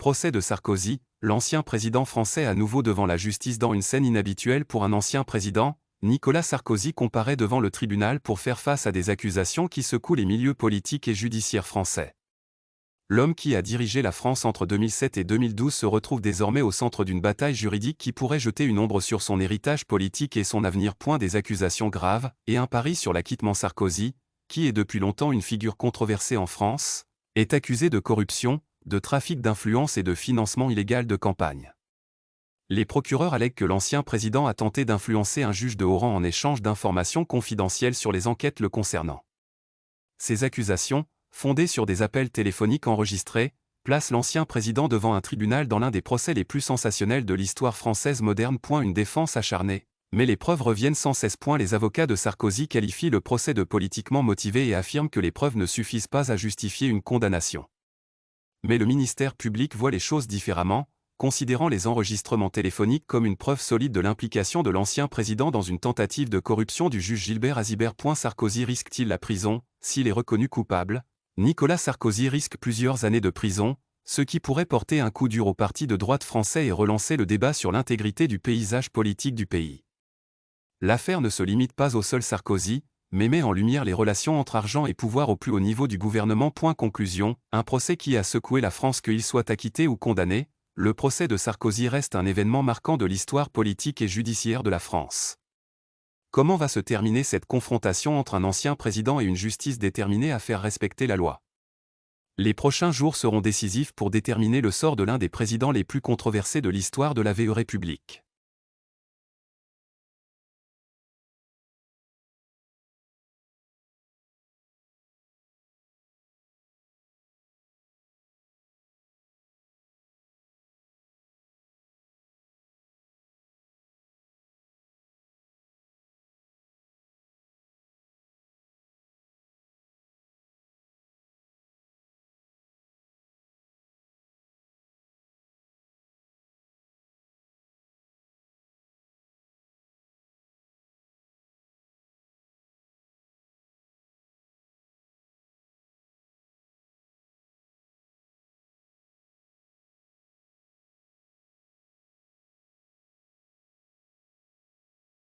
Procès de Sarkozy, l'ancien président français à nouveau devant la justice dans une scène inhabituelle pour un ancien président. Nicolas Sarkozy comparaît devant le tribunal pour faire face à des accusations qui secouent les milieux politiques et judiciaires français. L'homme qui a dirigé la France entre 2007 et 2012 se retrouve désormais au centre d'une bataille juridique qui pourrait jeter une ombre sur son héritage politique et son avenir. Des accusations graves, et un pari sur l'acquittement. Sarkozy, qui est depuis longtemps une figure controversée en France, est accusé de corruption, de trafic d'influence et de financement illégal de campagne. Les procureurs allèguent que l'ancien président a tenté d'influencer un juge de haut rang en échange d'informations confidentielles sur les enquêtes le concernant. Ces accusations, fondées sur des appels téléphoniques enregistrés, placent l'ancien président devant un tribunal dans l'un des procès les plus sensationnels de l'histoire française moderne. Une défense acharnée, mais les preuves reviennent sans cesse. Les avocats de Sarkozy qualifient le procès de politiquement motivé et affirment que les preuves ne suffisent pas à justifier une condamnation. Mais le ministère public voit les choses différemment, considérant les enregistrements téléphoniques comme une preuve solide de l'implication de l'ancien président dans une tentative de corruption du juge Gilbert Azibert. Sarkozy risque-t-il la prison? S'il est reconnu coupable, Nicolas Sarkozy risque plusieurs années de prison, ce qui pourrait porter un coup dur au parti de droite français et relancer le débat sur l'intégrité du paysage politique du pays. L'affaire ne se limite pas au seul Sarkozy, mais met en lumière les relations entre argent et pouvoir au plus haut niveau du gouvernement. Conclusion, un procès qui a secoué la France. Qu'il soit acquitté ou condamné, le procès de Sarkozy reste un événement marquant de l'histoire politique et judiciaire de la France. Comment va se terminer cette confrontation entre un ancien président et une justice déterminée à faire respecter la loi? Les prochains jours seront décisifs pour déterminer le sort de l'un des présidents les plus controversés de l'histoire de la VE République.